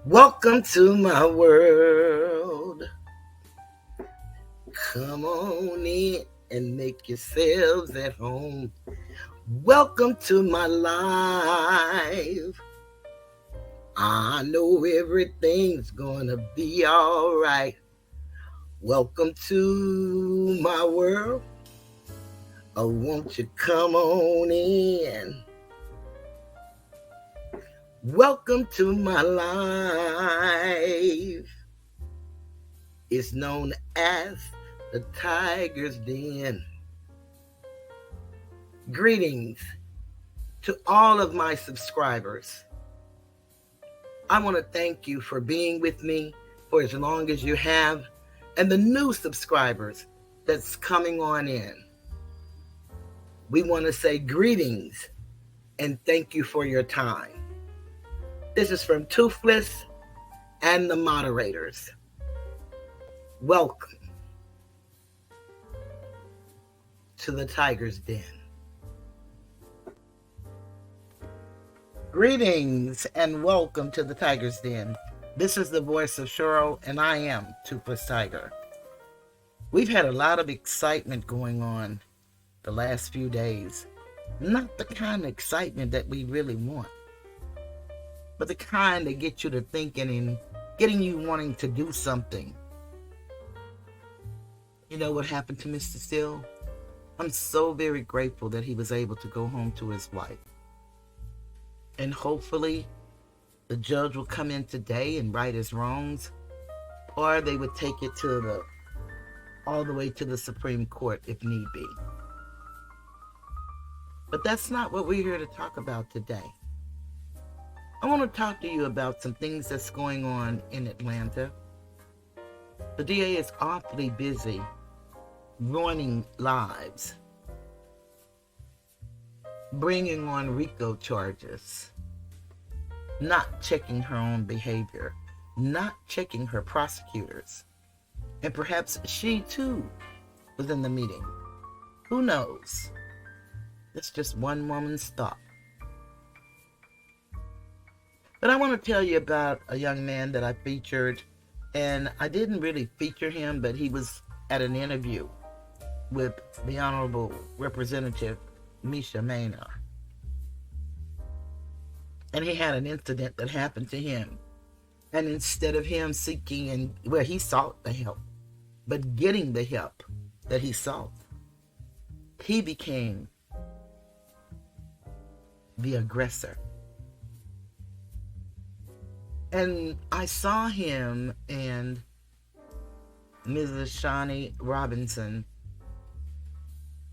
Welcome to my world. Come on in and make yourselves at home. Welcome to my life. I know everything's gonna be all right. Welcome to my world. Oh, won't you come on in? Welcome to my life. It's known as the Tiger's Den. Greetings to all of my subscribers. I want to thank you for being with me for as long as you have, and the new subscribers that's coming on in. We want to say greetings and thank you for your time. This is from Toothless and the moderators. Welcome to the Tiger's Den. Greetings and welcome to the Tiger's Den. This is the voice of Cheryl, and I am Toothless Tiger. We've had a lot of excitement going on the last few days. Not the kind of excitement that we really want, but the kind that gets you to thinking and getting you wanting to do something. You know what happened to Mr. Steele? I'm so very grateful that he was able to go home to his wife. And hopefully the judge will come in today and right his wrongs, or they would take it to all the way to the Supreme Court if need be. But that's not what we're here to talk about today. I want to talk to you about some things that's going on in Atlanta. The DA is awfully busy ruining lives, bringing on Rico charges, not checking her own behavior, not checking her prosecutors, and perhaps she too was in the meeting. Who knows? That's just one woman's thought. But I want to tell you about a young man that I featured, and I didn't really feature him, but he was at an interview with the Honorable Representative Misha Maynard. And he had an incident that happened to him. And instead of him seeking, he sought the help, but getting the help that he sought, he became the aggressor. And I saw him and Mrs. Shawnee Robinson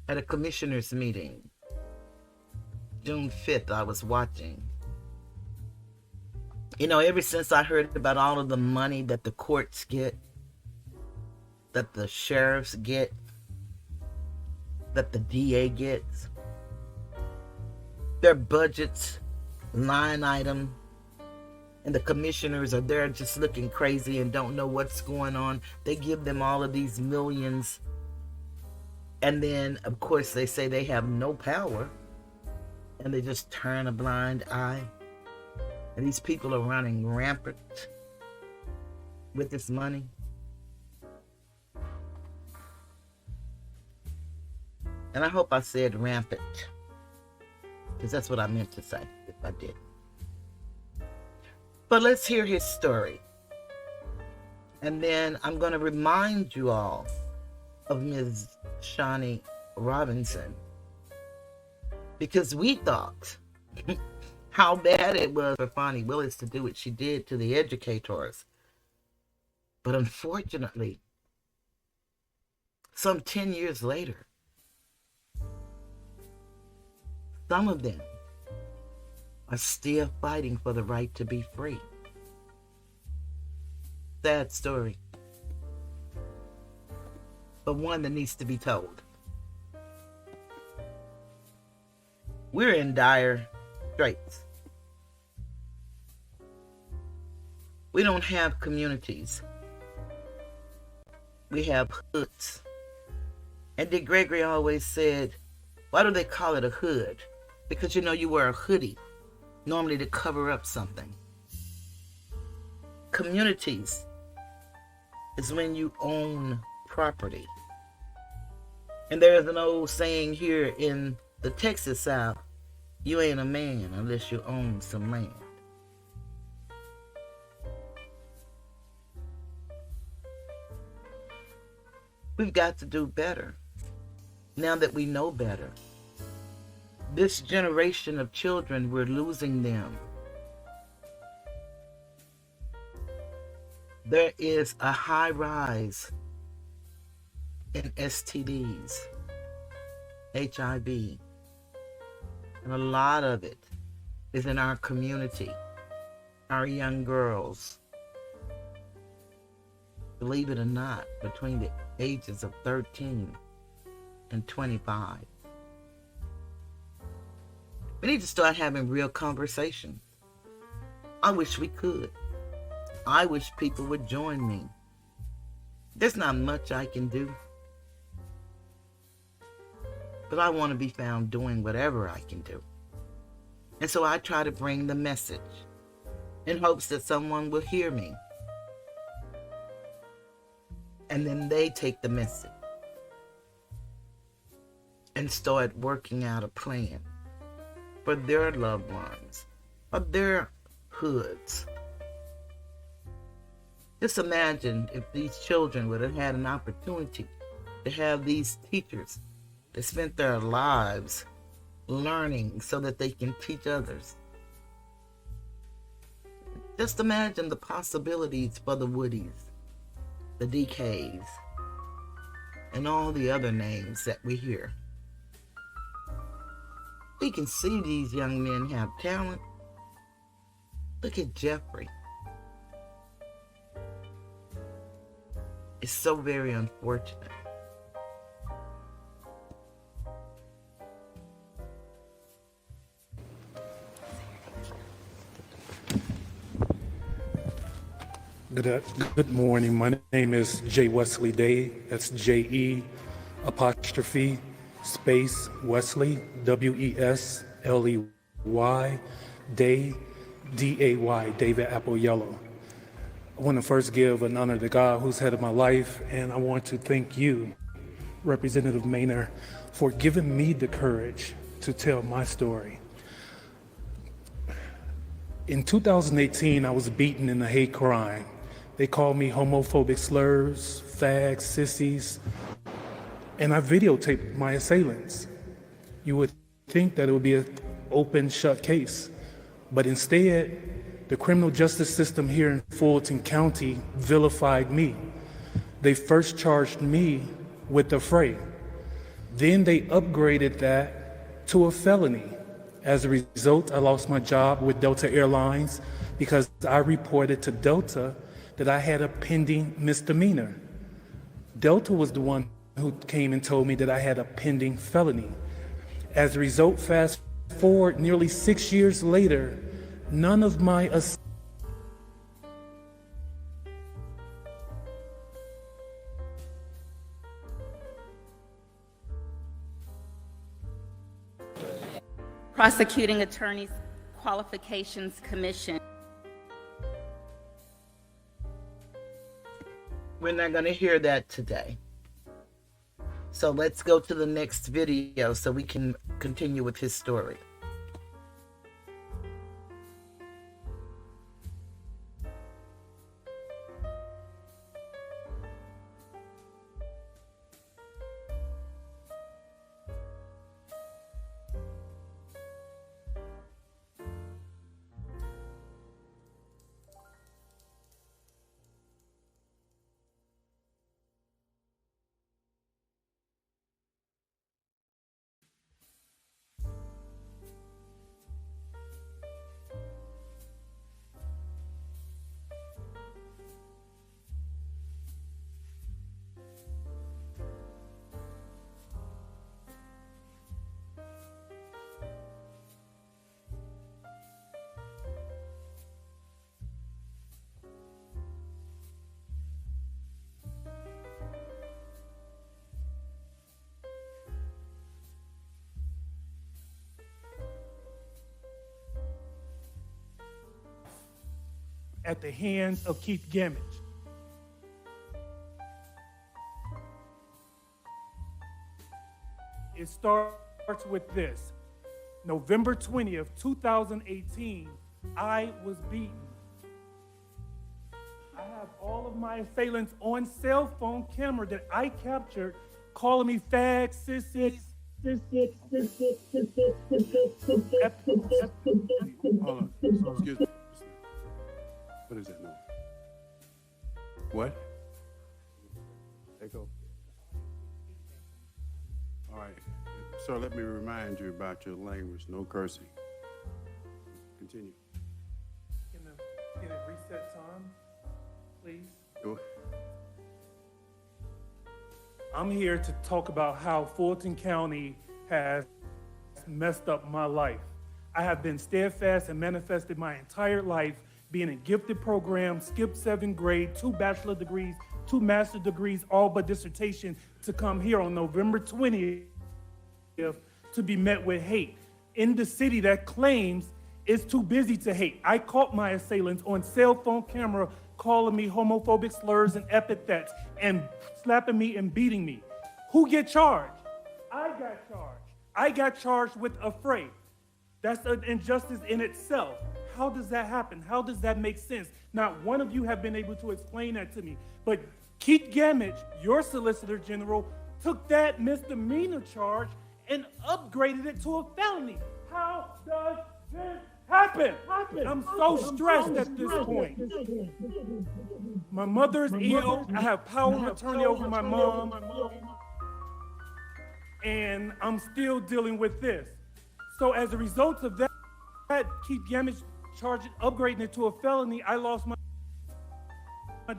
at a commissioner's meeting. June 5th, I was watching. You know, ever since I heard about all of the money that the courts get, that the sheriffs get, that the DA gets, their budgets, line item, and the commissioners are there just looking crazy and don't know what's going on. They give them all of these millions. And then, of course, they say they have no power. And they just turn a blind eye. And these people are running rampant with this money. And I hope I said rampant, because that's what I meant to say if I did. But let's hear his story. And then I'm going to remind you all of Ms. Shawnee Robinson. Because we thought how bad it was for Fonnie Willis to do what she did to the educators. But unfortunately, some 10 years later, some of them are still fighting for the right to be free. Sad story, but one that needs to be told. We're in dire straits. We don't have communities. We have hoods. And Dick Gregory always said, why do they call it a hood? Because, you know, you wear a hoodie, normally to cover up something. communities is when you own property. And there's an old saying here in the Texas South, you ain't a man unless you own some land. We've got to do better now that we know better. This generation of children, we're losing them. There is a high rise in STDs, HIV, and a lot of it is in our community, our young girls. Believe it or not, between the ages of 13 and 25. We need to start having real conversation. I wish we could. I wish people would join me. There's not much I can do, but I want to be found doing whatever I can do. And so I try to bring the message in hopes that someone will hear me. And then they take the message and start working out a plan for their loved ones, or their hoods. Just imagine if these children would have had an opportunity to have these teachers that spent their lives learning so that they can teach others. Just imagine the possibilities for the Woodies, the DKs, and all the other names that we hear. We can see these young men have talent. Look at Jeffrey. It's so very unfortunate. Good morning. My name is Wesleyday. That's J-E apostrophe space Wesley, W-E-S-L-E-Y, Day, D-A-Y, David Apple Yellow. I want to first give an honor to God who's head of my life, and I want to thank you, Representative Maynard, for giving me the courage to tell my story. In 2018, I was beaten in a hate crime. They called me homophobic slurs, fags, sissies, and I videotaped my assailants. You would think that it would be an open, shut case, but instead, the criminal justice system here in Fulton County vilified me. They first charged me with the fray. Then they upgraded that to a felony. As a result, I lost my job with Delta Airlines because I reported to Delta that I had a pending misdemeanor. Delta was the one who came and told me that I had a pending felony. As a result, fast forward nearly 6 years later, none of my Prosecuting Attorneys Qualifications Commission. We're not going to hear that today. So let's go to the next video so we can continue with his story. at the hands of Keith Gamage. It starts with this. November 20th, 2018, I was beaten. I have all of my assailants on cell phone camera that I captured calling me fag, sissy. Hold on. Excuse me. What is that noise? What? Echo. All right. Sir, let me remind you about your language. No cursing. Continue. Can it reset time, please? Go. I'm here to talk about how Fulton County has messed up my life. I have been steadfast and manifested my entire life, being in gifted programs, skipped 7th grade, 2 bachelor degrees, 2 master degrees, all but dissertation, to come here on November 20th to be met with hate in the city that claims it's too busy to hate. I caught my assailants on cell phone camera calling me homophobic slurs and epithets and slapping me and beating me. Who get charged? I got charged. I got charged with afraid. That's an injustice in itself. How does that happen? How does that make sense? Not one of you have been able to explain that to me. But Keith Gamage, your Solicitor General, took that misdemeanor charge and upgraded it to a felony. How does this happen? I'm so stressed at this point. My mother is ill. I have power of attorney over my mom. And I'm still dealing with this. So as a result of that, Keith Gamage charged upgrading it to a felony. I lost my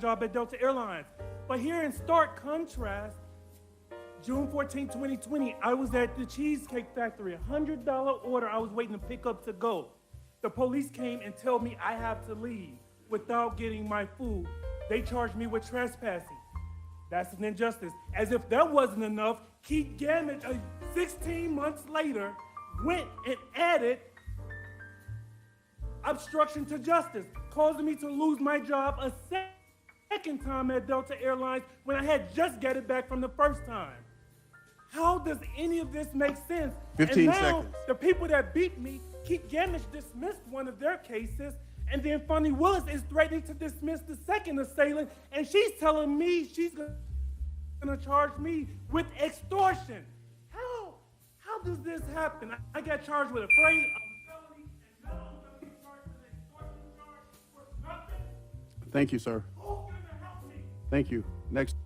job at Delta Airlines. But here in stark contrast, June 14, 2020, I was at the Cheesecake Factory, $100 order I was waiting to pick up to go. The police came and told me I have to leave without getting my food. They charged me with trespassing. That's an injustice. As if that wasn't enough, Keith Gamage, 16 months later, went and added obstruction to justice, causing me to lose my job a second time at Delta Airlines when I had just got it back from the first time. How does any of this make sense? 15 and now, seconds. The people that beat me, Keith Gamage dismissed one of their cases, and then Funny Willis is threatening to dismiss the second assailant, and she's telling me she's gonna charge me with extortion. How does this happen? I got charged with afraid of a felony, and now I'm gonna be charged with an extortion charge for nothing? Thank you, sir. Who's gonna help me? Thank you. Next.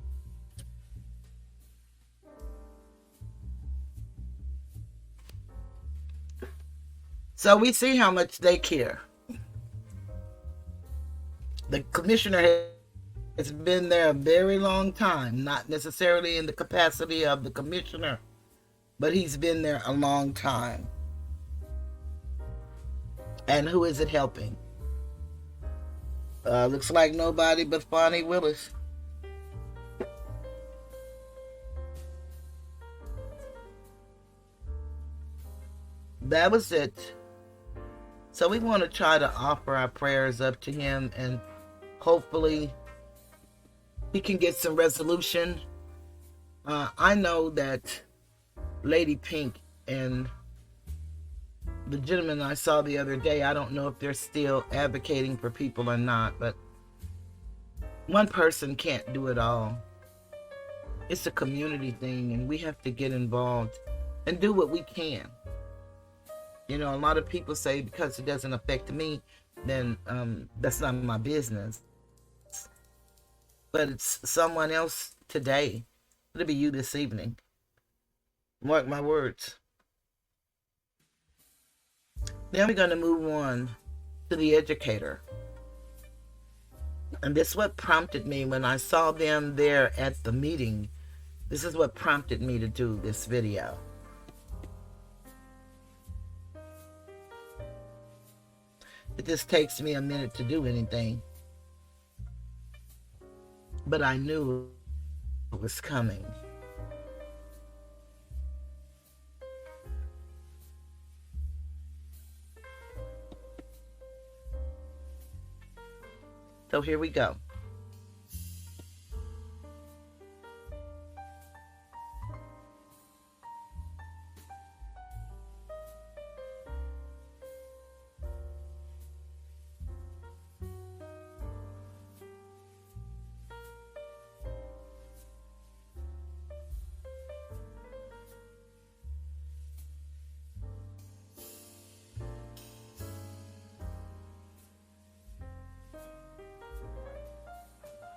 So we see how much they care. The commissioner has been there a very long time, not necessarily in the capacity of the commissioner, but he's been there a long time. And who is it helping? Looks like nobody but Fonnie Willis. That was it. So we want to try to offer our prayers up to him, and hopefully he can get some resolution. I know that Lady Pink and the gentleman I saw the other day, I don't know if they're still advocating for people or not, but one person can't do it all. It's a community thing, and we have to get involved and do what we can. You know, a lot of people say because it doesn't affect me, then that's not my business. But it's someone else today. It'll be you this evening. Mark my words. Then we're going to move on to the educator. And this is what prompted me when I saw them there at the meeting. This is what prompted me to do this video. It just takes me a minute to do anything. But I knew it was coming. So here we go.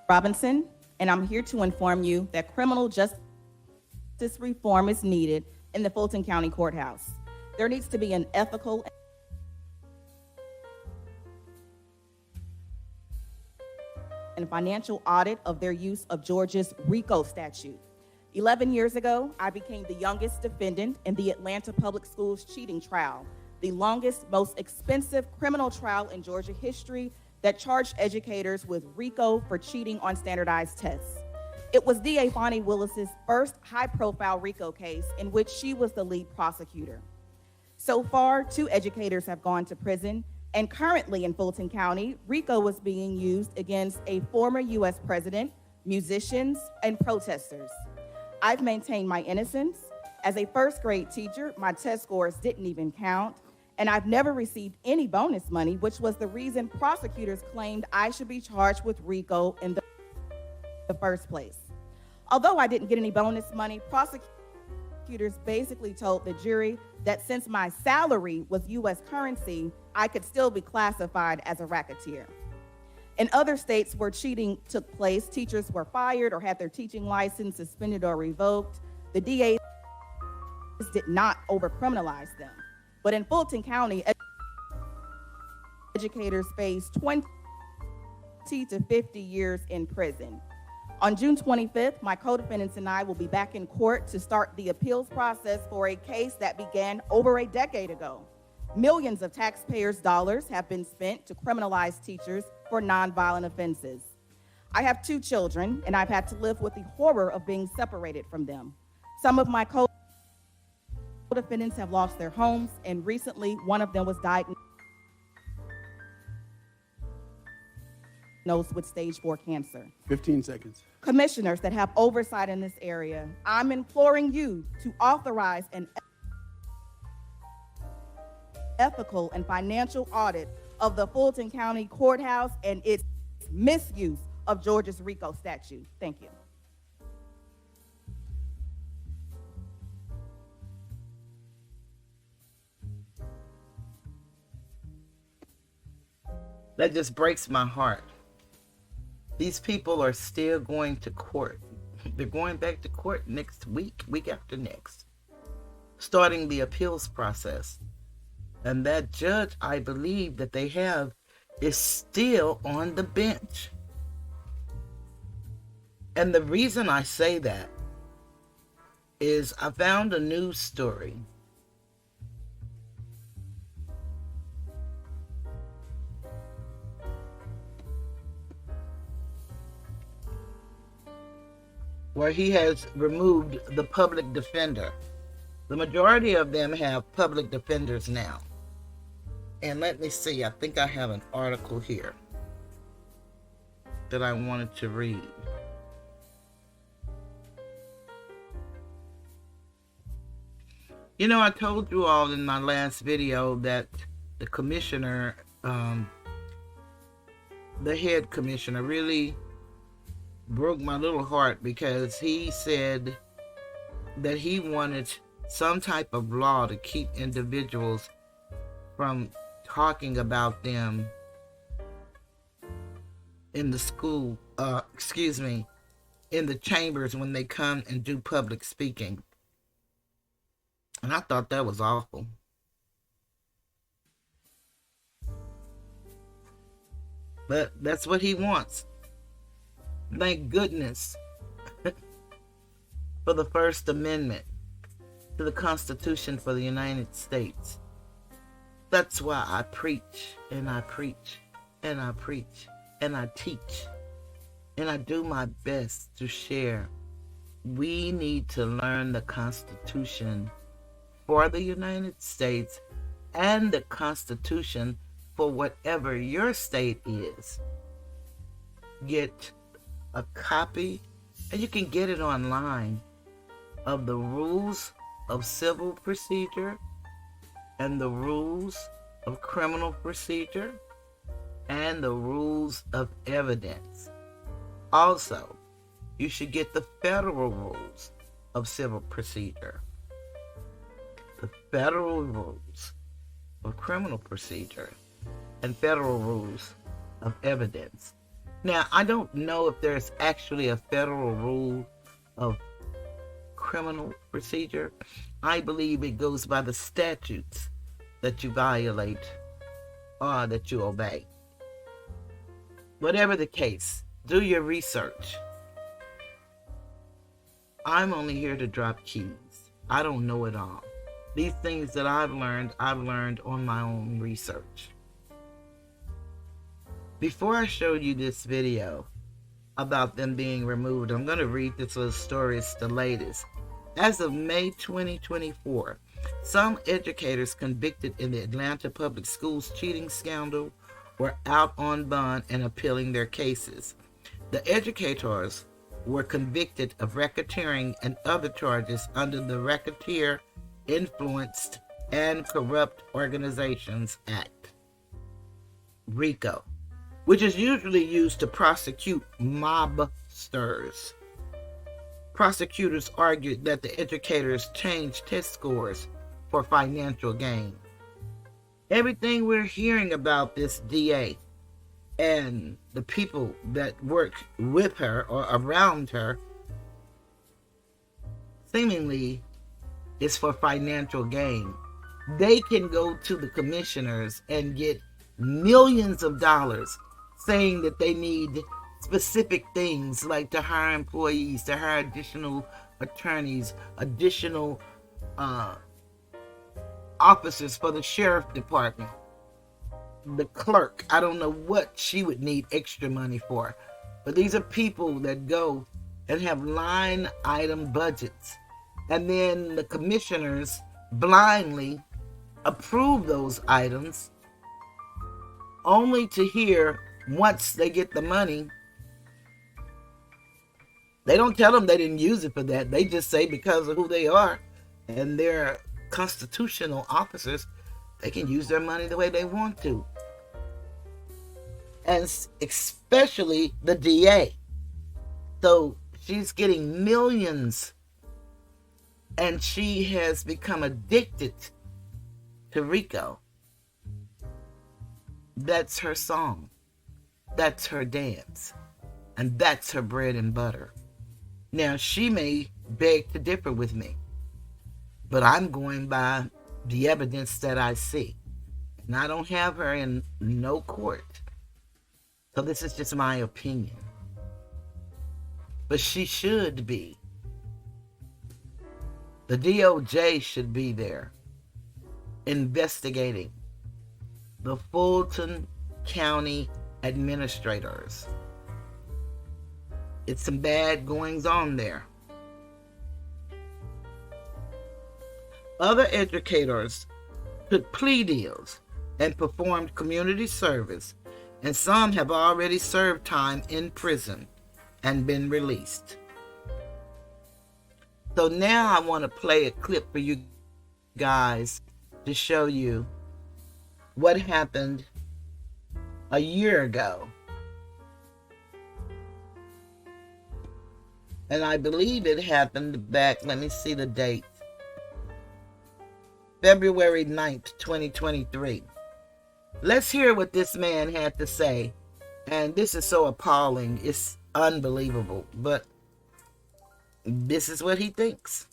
Robinson, and I'm here to inform you that criminal justice reform is needed in the Fulton County Courthouse. There needs to be an ethical and financial audit of their use of Georgia's Rico statute. 11 years ago, I became the youngest defendant in the Atlanta Public Schools cheating trial, the longest, most expensive criminal trial in Georgia history that charged educators with Rico for cheating on standardized tests. It was DA Bonnie Willis's first high-profile Rico case in which she was the lead prosecutor. So far, 2 educators have gone to prison, and currently in Fulton County, Rico was being used against a former U.S. president, musicians, and protesters. I've maintained my innocence. As a first-grade teacher, my test scores didn't even count, and I've never received any bonus money, which was the reason prosecutors claimed I should be charged with Rico in the first place. Although I didn't get any bonus money, prosecutors basically told the jury that since my salary was U.S. currency, I could still be classified as a racketeer. In other states where cheating took place, teachers were fired or had their teaching license suspended or revoked. The DAs did not overcriminalize them. But in Fulton County, educators face 20 to 50 years in prison. On June 25th, my co-defendants and I will be back in court to start the appeals process for a case that began over a decade ago. Millions of taxpayers' dollars have been spent to criminalize teachers for nonviolent offenses. I have 2 children, and I've had to live with the horror of being separated from them. Some of my co-defendants have lost their homes, and recently one of them was diagnosed with stage 4 cancer. 15 seconds. Commissioners that have oversight in this area, I'm imploring you to authorize an ethical and financial audit of the Fulton County Courthouse and its misuse of Georgia's Rico statute. Thank you. That just breaks my heart. These people are still going to court. They're going back to court next week, week after next, starting the appeals process. And that judge, I believe, that they have is still on the bench. And the reason I say that is I found a news story where he has removed the public defender. The majority of them have public defenders now. And let me see, I think I have an article here that I wanted to read. You know, I told you all in my last video that the commissioner, the head commissioner, really broke my little heart because he said that he wanted some type of law to keep individuals from talking about them in the school, in the chambers when they come and do public speaking. And I thought that was awful. But that's what he wants. Thank goodness for the First Amendment to the Constitution for the United States. That's why I preach and I preach and I preach and I teach and I do my best to share. We need to learn the Constitution for the United States and the Constitution for whatever your state is. get a copy, and you can get it online, of the rules of civil procedure and the rules of criminal procedure and the rules of evidence. Also, you should get the federal rules of civil procedure, the federal rules of criminal procedure, and federal rules of evidence. Now, I don't know if there's actually a federal rule of criminal procedure. I believe it goes by the statutes that you violate or that you obey. Whatever the case, do your research. I'm only here to drop keys. I don't know it all. These things that I've learned on my own research. Before I show you this video about them being removed, I'm going to read this little story. It's the latest. As of May 2024, some educators convicted in the Atlanta Public Schools cheating scandal were out on bond and appealing their cases. The educators were convicted of racketeering and other charges under the Racketeer Influenced and Corrupt Organizations Act, Rico, which is usually used to prosecute mobsters. Prosecutors argued that the educators changed test scores for financial gain. Everything we're hearing about this DA and the people that work with her or around her seemingly is for financial gain. They can go to the commissioners and get millions of dollars saying that they need specific things like to hire employees, to hire additional attorneys, additional officers for the sheriff department, the clerk. I don't know what she would need extra money for, but these are people that go and have line item budgets, and then the commissioners blindly approve those items only to hear once they get the money. They don't tell them they didn't use it for that. They just say because of who they are and they're constitutional officers, they can use their money the way they want to. And especially the DA. So she's getting millions, and she has become addicted to Rico. That's her song. That's her dance. And that's her bread and butter. Now, she may beg to differ with me, but I'm going by the evidence that I see. And I don't have her in no court. So this is just my opinion. But she should be. The DOJ should be there investigating the Fulton County administrators. It's some bad goings on there. Other educators took plea deals and performed community service, and some have already served time in prison and been released. So now I want to play a clip for you guys to show you what happened a year ago. And I believe it happened back, let me see the date, February 9th, 2023. Let's hear what this man had to say. And this is so appalling. It's unbelievable. But this is what he thinks.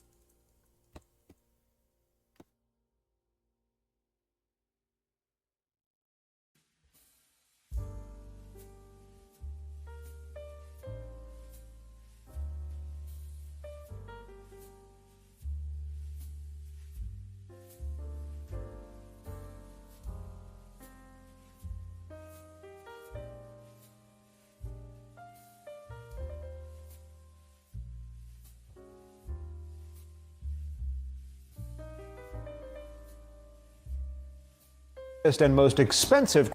And most expensive.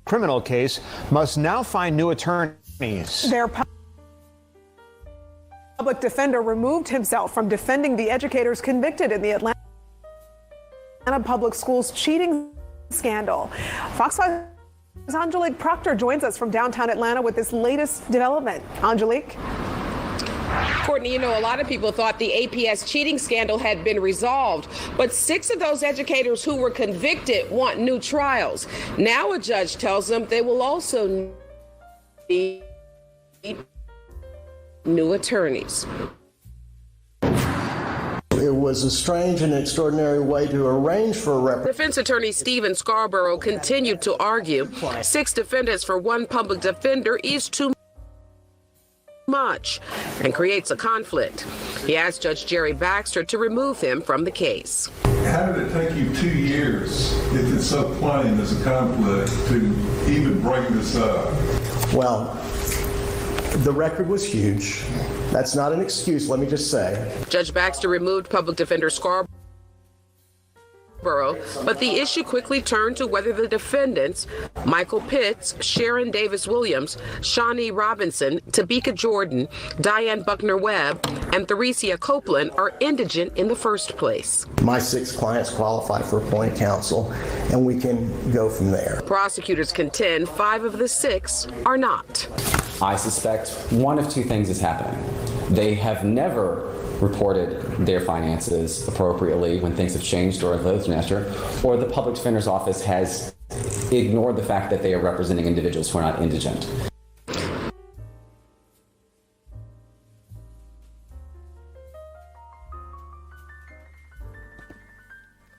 criminal case must now find new attorneys. Their public defender removed himself from defending the educators convicted in the Atlanta public schools cheating scandal. Fox 5's Angelique Proctor joins us from downtown Atlanta with this latest development. Angelique? Courtney, you know, a lot of people thought the APS cheating scandal had been resolved, but 6 of those educators who were convicted want new trials. Now a judge tells them they will also need new attorneys. It was a strange and extraordinary way to arrange for a Defense attorney Stephen Scarborough continued to argue 6 defendants for 1 public defender is too much and creates a conflict. He asked Judge Jerry Baxter to remove him from the case. How did it take you 2 years, if it's so plain as a conflict, to even bring this up? Well, the record was huge. That's not an excuse, let me just say. Judge Baxter removed public defender Scarborough, but the issue quickly turned to whether the defendants, Michael Pitts, Sharon Davis Williams, Shawnee Robinson, Tabika Jordan, Diane Buckner Webb, and Theresia Copeland are indigent in the first place. My 6 clients qualify for appointed counsel, and we can go from there. Prosecutors contend 5 of the 6 are not. I suspect one of 2 things is happening. They have never reported their finances appropriately when things have changed or of those nature, or the public defender's office has ignored the fact that they are representing individuals who are not indigent.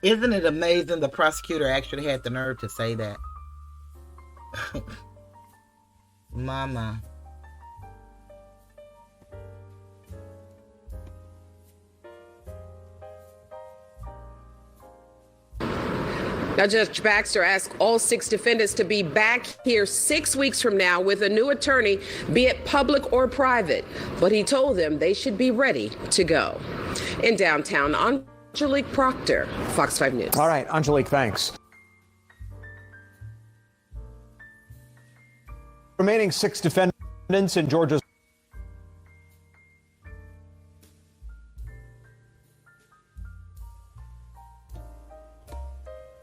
Isn't it amazing the prosecutor actually had the nerve to say that? Mama. Now, Judge Baxter asked all 6 defendants to be back here 6 weeks from now with a new attorney, be it public or private. But he told them they should be ready to go. In downtown, Angelique Proctor, Fox 5 News. All right, Angelique, thanks. Remaining 6 defendants in Georgia's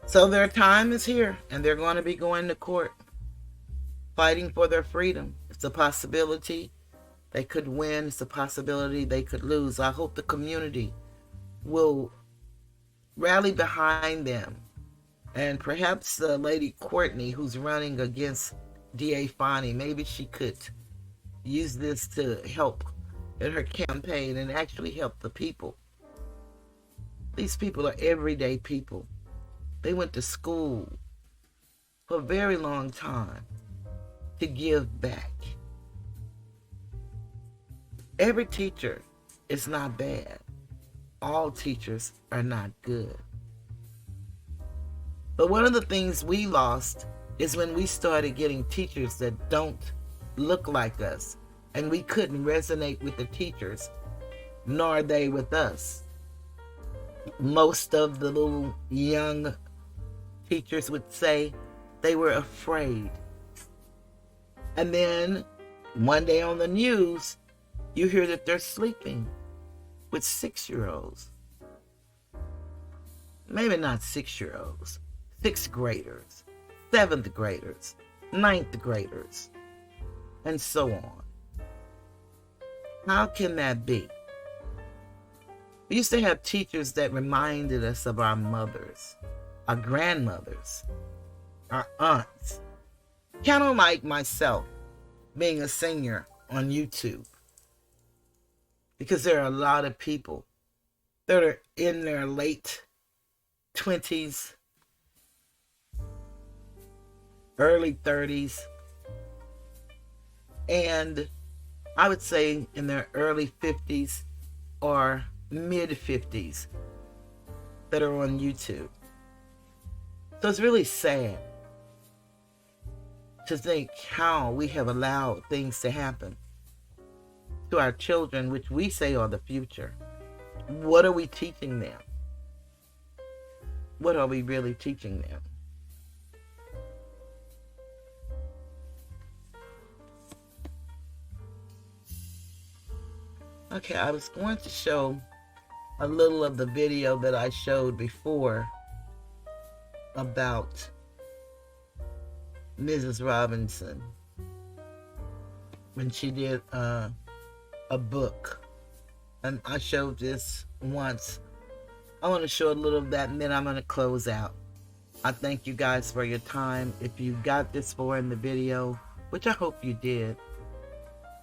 So their time is here, and they're going to be going to court, fighting for their freedom. It's a possibility they could win. It's a possibility they could lose. I hope the community will rally behind them. And perhaps Lady Courtney, who's running against D.A. Fani, maybe she could use this to help in her campaign and actually help the people. These people are everyday people. They went to school for a very long time to give back. Every teacher is not bad. All teachers are not good. But one of the things we lost is when we started getting teachers that don't look like us, and we couldn't resonate with the teachers, nor they with us. Most of the little young teachers would say they were afraid. And then one day on the news, you hear that they're sleeping with 6-year-olds. Maybe not 6-year-olds, 6th graders, 7th graders, 9th graders, and so on. How can that be? We used to have teachers that reminded us of our mothers, our grandmothers, our aunts. Kind of like myself being a senior on YouTube. Because there are a lot of people that are in their late 20s, early 30s, and I would say in their early 50s or mid 50s that are on YouTube. So it's really sad to think how we have allowed things to happen to our children, which we say are the future. What are we teaching them? What are we really teaching them? Okay, I was going to show a little of the video that I showed before about Mrs. Robinson when she did a book. And I showed this once. I want to show a little of that, and then I'm going to close out. I thank you guys for your time. If you got this far in the video, which I hope you did,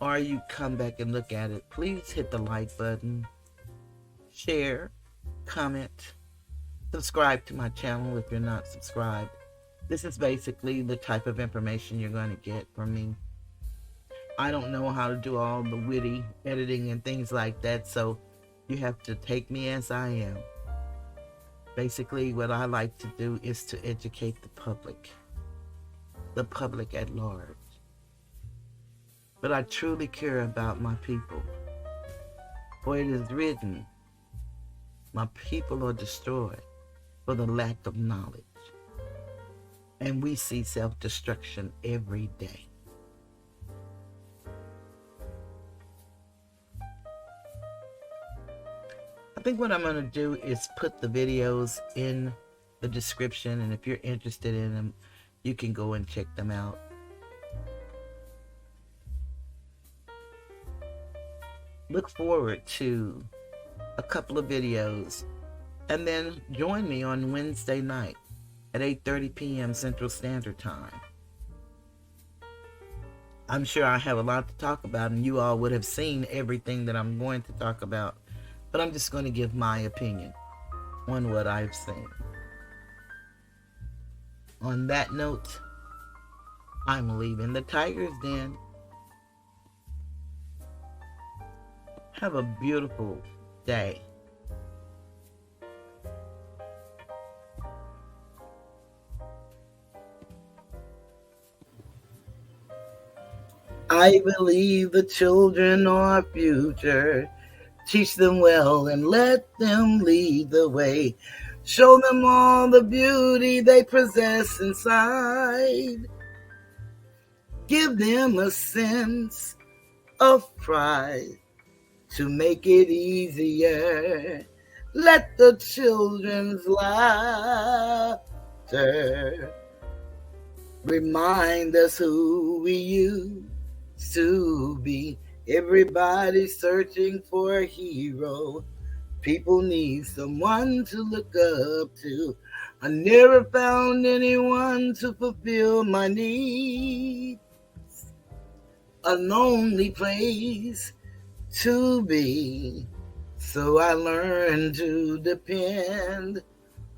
or you come back and look at it, please hit the like button, share, comment, subscribe to my channel if you're not subscribed. This is basically the type of information you're going to get from me. I don't know how to do all the witty editing and things like that, so you have to take me as I am. Basically, what I like to do is to educate the public at large. But I truly care about my people. For it is written, my people are destroyed for the lack of knowledge. And we see self-destruction every day. I think what I'm going to do is put the videos in the description, and if you're interested in them, you can go and check them out. Look forward to a couple of videos, and then join me on Wednesday night at 8:30 p.m. Central Standard Time. I'm sure I have a lot to talk about, and you all would have seen everything that I'm going to talk about, but I'm just going to give my opinion on what I've seen. On that note, I'm leaving the Tiger's Den. Have a beautiful day. I believe the children are our future. Teach them well and let them lead the way. Show them all the beauty they possess inside. Give them a sense of pride to make it easier. Let the children's laughter remind us who we used to be. Everybody's searching for a hero. People need someone to look up to. I never found anyone to fulfill my needs. A lonely place to be. So I learned to depend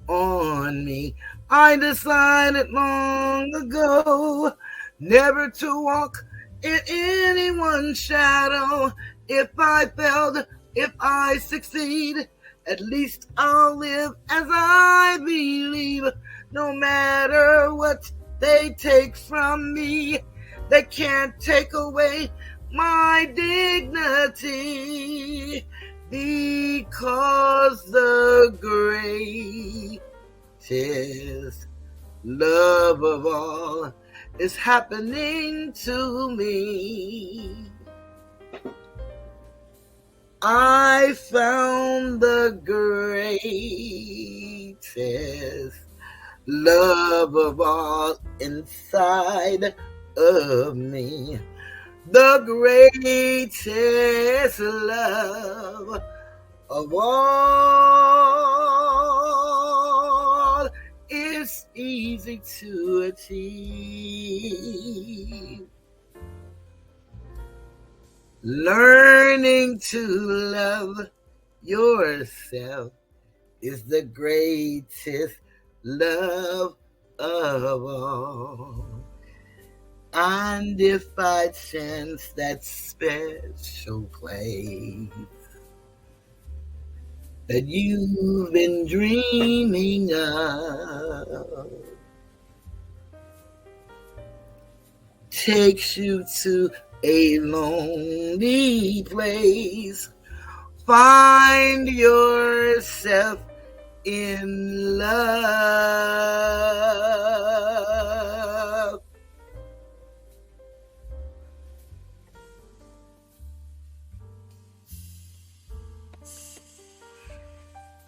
on me. I decided long ago never to walk in anyone's shadow. If I failed, if I succeed, at least I'll live as I believe. No matter what they take from me, they can't take away my dignity, because the greatest love of all is happening to me. I found the greatest love of all inside of me. The greatest love of all is easy to achieve. Learning to love yourself is the greatest love of all. And if I chance that special place that you've been dreaming of, takes you to a lonely place, find yourself in love.